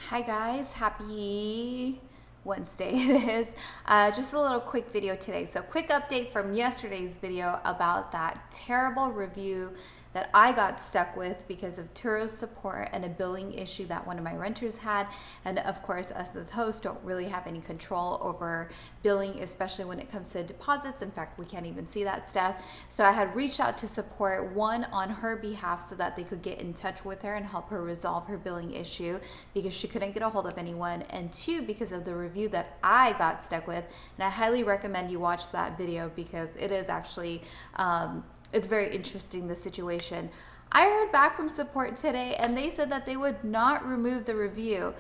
Hi guys, happy Wednesday it is. Just a little quick video today. So quick update from yesterday's video about that terrible review that I got stuck with because of Turo's support and a billing issue that one of my renters had. And of course, us as hosts don't really have any control over billing, especially when it comes to deposits. In fact, we can't even see that stuff. So I had reached out to support, one, on her behalf so that they could get in touch with her and help her resolve her billing issue because she couldn't get a hold of anyone, and two, because of the review that I got stuck with. And I highly recommend you watch that video because it is actually it's very interesting, the situation. I heard back from support today and they said that they would not remove the review.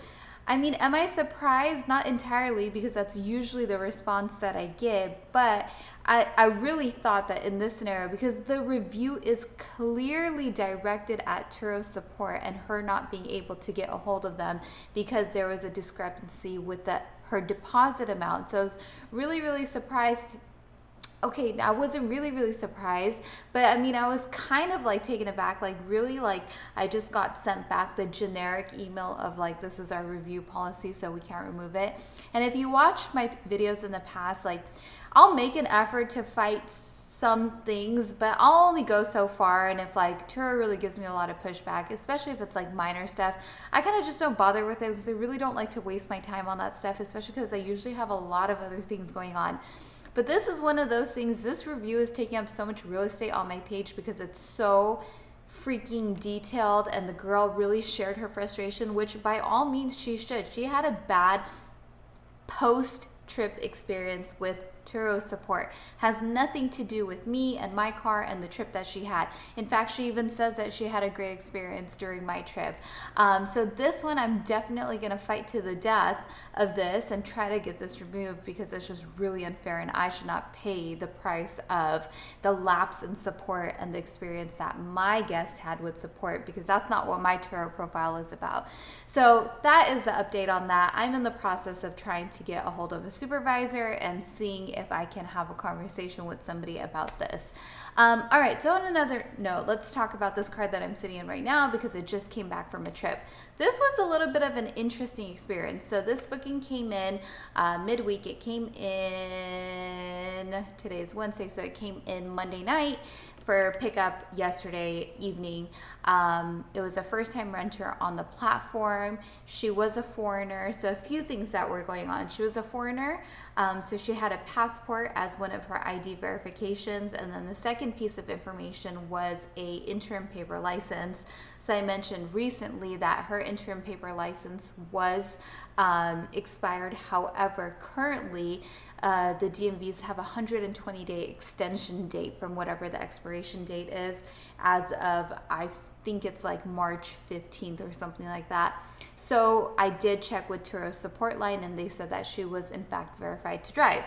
I mean, am I surprised? Not entirely, because that's usually the response that I give, but I really thought that in this scenario, because the review is clearly directed at Turo support and her not being able to get a hold of them because there was a discrepancy with her deposit amount. So I was really surprised. Okay, I wasn't really surprised, but I mean, I was kind of like taken aback, like really, like I just got sent back the generic email of like, this is our review policy, so we can't remove it. And if you watch my videos in the past, like I'll make an effort to fight some things, but I'll only go so far. And if like Turo really gives me a lot of pushback, especially if it's like minor stuff, I kind of just don't bother with it because I really don't like to waste my time on that stuff, especially because I usually have a lot of other things going on. But this is one of those things. This review is taking up so much real estate on my page because it's so freaking detailed, and the girl really shared her frustration, which by all means she should. She had a bad post-trip experience with Turo support. Has nothing to do with me and my car and the trip that she had. In fact, she even says that she had a great experience during my trip. So this one, I'm definitely going to fight to the death of this and try to get this removed because it's just really unfair, and I should not pay the price of the lapse in support and the experience that my guest had with support, because that's not what my Turo profile is about. So that is the update on that. I'm in the process of trying to get a hold of a supervisor and seeing if I can have a conversation with somebody about this. All right, so on another note, let's talk about this car that I'm sitting in right now because it just came back from a trip. This was a little bit of an interesting experience. So this booking came in midweek. It came in, today's Wednesday, so it came in Monday night for pickup yesterday evening. It was a first-time renter on the platform. She was a foreigner, so a few things that were going on. She was a foreigner, so she had a passport as one of her ID verifications, and then the second piece of information was a interim paper license. So I mentioned recently that her interim paper license was expired. However, currently the DMVs have a 120-day extension date from whatever the expiration date is, as of, I think it's like March 15th or something like that. So I did check with Turo support line and they said that she was in fact verified to drive.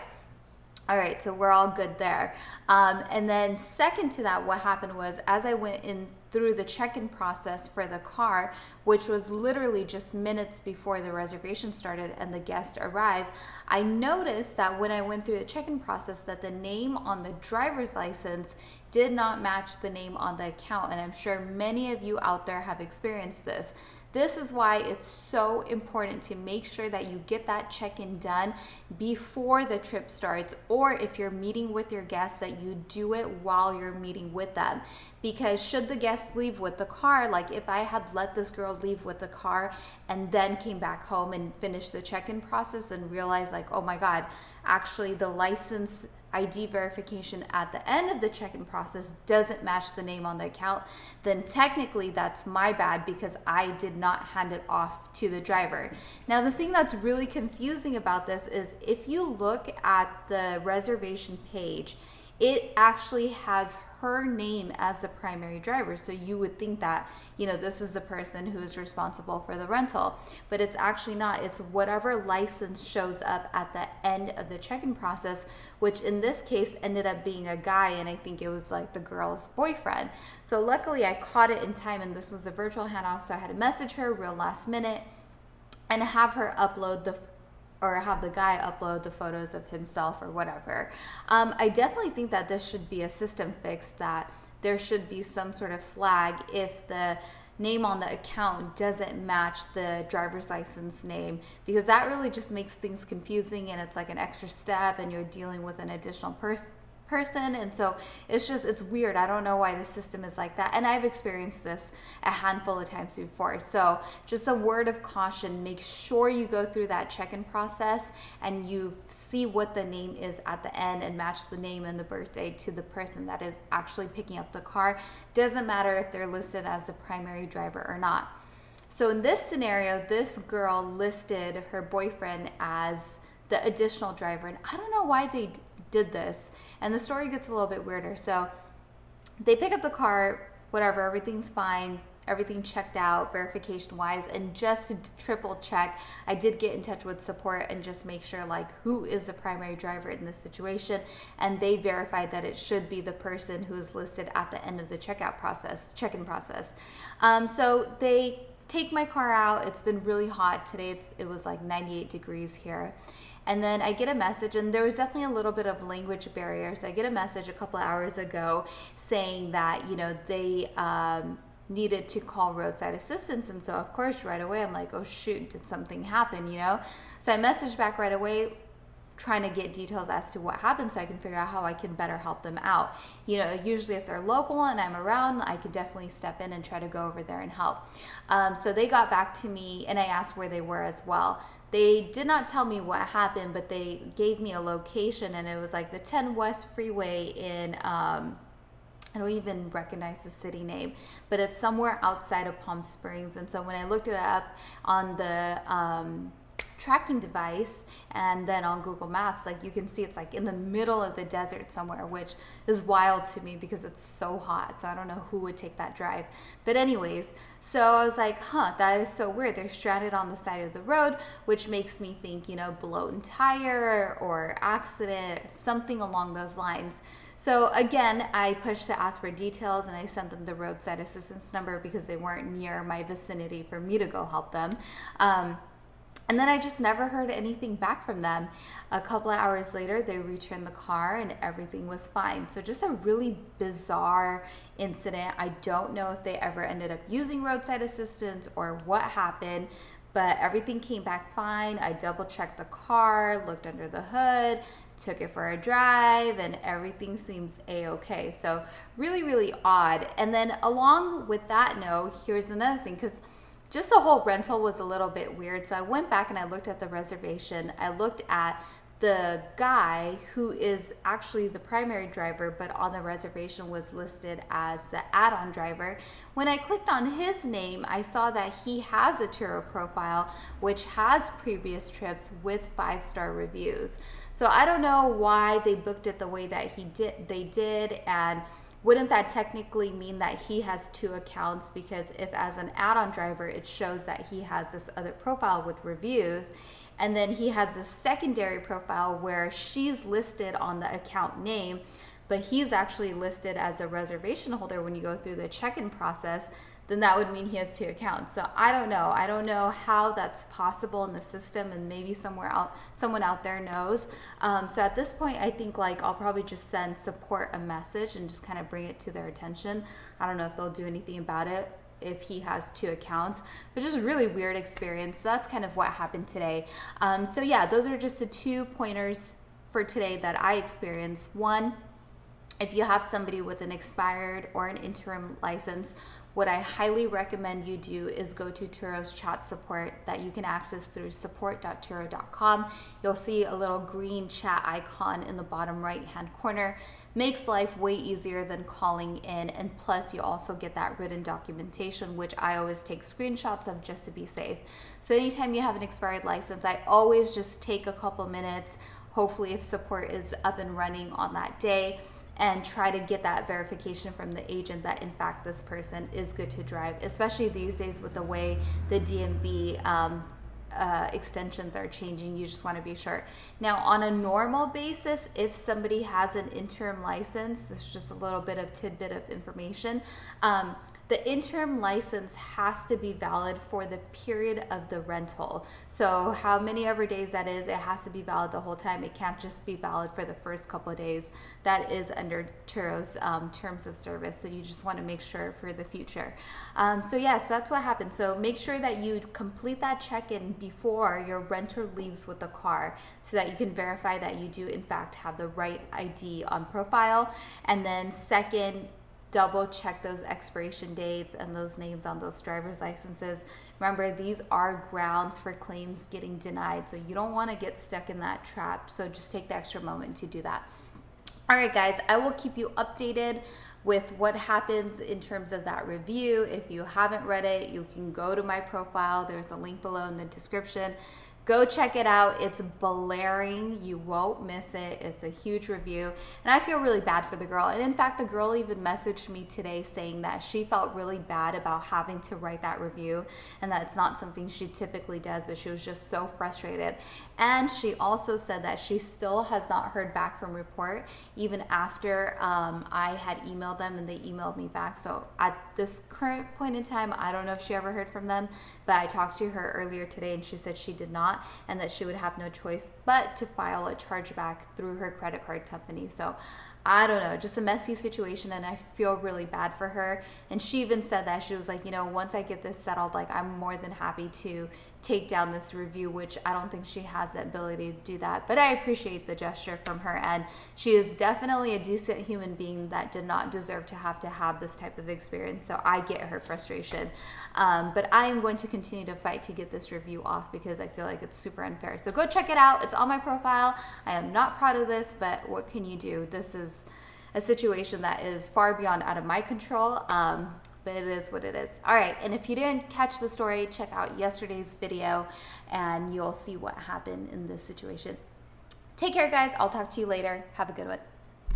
All right, so we're all good there. And then second to that, what happened was, as I went in through the check-in process for the car, which was literally just minutes before the reservation started and the guest arrived, I noticed that when I went through the check-in process that the name on the driver's license did not match the name on the account. And I'm sure many of you out there have experienced this. This is why it's so important to make sure that you get that check-in done before the trip starts, or if you're meeting with your guests, that you do it while you're meeting with them. Because should the guest leave with the car, like if I had let this girl leave with the car and then came back home and finished the check-in process and realized like, oh my God, actually the license ID verification at the end of the check-in process doesn't match the name on the account, then technically that's my bad because I did not hand it off to the driver. Now, the thing that's really confusing about this is if you look at the reservation page, it actually has her name as the primary driver. So you would think that, you know, this is the person who is responsible for the rental, but it's actually not. It's whatever license shows up at the end of the check-in process, which in this case ended up being a guy, and I think it was like the girl's boyfriend. So luckily I caught it in time, and this was a virtual handoff, so I had to message her real last minute and have her upload or have the guy upload the photos of himself or whatever. I definitely think that this should be a system fix, that there should be some sort of flag if the name on the account doesn't match the driver's license name, because that really just makes things confusing, and it's like an extra step and you're dealing with an additional person. And so it's weird. I don't know why the system is like that, and I've experienced this a handful of times before. So just a word of caution, make sure you go through that check-in process and you see what the name is at the end and match the name and the birthday to the person that is actually picking up the car. Doesn't matter if they're listed as the primary driver or not. So in this scenario, this girl listed her boyfriend as the additional driver, and I don't know why they did this. And the story gets a little bit weirder. So they pick up the car, whatever, everything's fine, everything checked out verification wise. And just to triple check, I did get in touch with support and just make sure like who is the primary driver in this situation. And they verified that it should be the person who is listed at the end of the check-in process. So they take my car out. It's been really hot today. It was like 98 degrees here. And then I get a message, and there was definitely a little bit of language barrier. So I get a message a couple of hours ago saying that, they needed to call roadside assistance. And so of course, right away, I'm like, oh shoot, did something happen, So I messaged back right away, trying to get details as to what happened so I can figure out how I can better help them out. Usually if they're local and I'm around, I could definitely step in and try to go over there and help. So they got back to me, and I asked where they were as well. They did not tell me what happened, but they gave me a location, and it was like the 10 West Freeway in, I don't even recognize the city name, but it's somewhere outside of Palm Springs. And so when I looked it up on the tracking device and then on Google Maps, like you can see it's like in the middle of the desert somewhere, which is wild to me because it's so hot. So I don't know who would take that drive. But anyways, so I was like, that is so weird. They're stranded on the side of the road, which makes me think, blown tire or accident, something along those lines. So again, I pushed to ask for details, and I sent them the roadside assistance number because they weren't near my vicinity for me to go help them. And then I just never heard anything back from them. A couple of hours later, they returned the car and everything was fine. So just a really bizarre incident. I don't know if they ever ended up using roadside assistance or what happened, but everything came back fine. I double checked the car, looked under the hood, took it for a drive, and everything seems a-okay. So really, really odd. And then along with that note, here's another thing, because just the whole rental was a little bit weird. So I went back and I looked at the reservation. I looked at the guy who is actually the primary driver, but on the reservation was listed as the add-on driver. When I clicked on his name, I saw that he has a Turo profile, which has previous trips with 5-star reviews. So I don't know why they booked it the way that they did, and wouldn't that technically mean that he has 2 accounts? Because if as an add-on driver, it shows that he has this other profile with reviews, and then he has this secondary profile where she's listed on the account name, but he's actually listed as a reservation holder when you go through the check-in process, then that would mean he has 2 accounts. So I don't know. I don't know how that's possible in the system, and maybe someone out there knows. So at this point, I think I'll probably just send support a message and just kind of bring it to their attention. I don't know if they'll do anything about it if he has 2 accounts, but just a really weird experience. So that's kind of what happened today. So yeah, those are just the 2 pointers for today that I experienced. One, if you have somebody with an expired or an interim license, what I highly recommend you do is go to Turo's chat support that you can access through support.turo.com. You'll see a little green chat icon in the bottom right-hand corner. Makes life way easier than calling in, and plus you also get that written documentation, which I always take screenshots of just to be safe. So anytime you have an expired license, I always just take a couple minutes, hopefully if support is up and running on that day, and try to get that verification from the agent that in fact this person is good to drive, especially these days with the way the DMV extensions are changing. You just want to be sure. Now on a normal basis, if somebody has an interim license, this is just a little bit of tidbit of information, the interim license has to be valid for the period of the rental. So how many ever days that is, it has to be valid the whole time. It can't just be valid for the first couple of days. That is under Turo's terms of service. So you just want to make sure for the future. So yes, that's what happened. So make sure that you complete that check-in before your renter leaves with the car, so that you can verify that you do in fact have the right ID on profile. And then second, double check those expiration dates and those names on those driver's licenses. Remember, these are grounds for claims getting denied, so you don't want to get stuck in that trap. So just take the extra moment to do that. All right, guys, I will keep you updated with what happens in terms of that review. If you haven't read it, you can go to my profile. There's a link below in the description. Go check it out. It's blaring. You won't miss it. It's a huge review. And I feel really bad for the girl. And in fact, the girl even messaged me today saying that she felt really bad about having to write that review, and that it's not something she typically does, but she was just so frustrated. And she also said that she still has not heard back from Report, even after I had emailed them and they emailed me back. So at this current point in time, I don't know if she ever heard from them, but I talked to her earlier today and she said she did not, and that she would have no choice but to file a chargeback through her credit card company. So I don't know, just a messy situation, and I feel really bad for her. And she even said that she was like, you know, once I get this settled, like, I'm more than happy to take down this review, which I don't think she has the ability to do that. But I appreciate the gesture from her, and she is definitely a decent human being that did not deserve to have this type of experience. So I get her frustration. But I am going to continue to fight to get this review off, because I feel like it's super unfair. So go check it out. It's on my profile. I am not proud of this, but what can you do? This is a situation that is far beyond out of my control. But it is what it is. All right, and if you didn't catch the story, check out yesterday's video and you'll see what happened in this situation. Take care, guys. I'll talk to you later. Have a good one.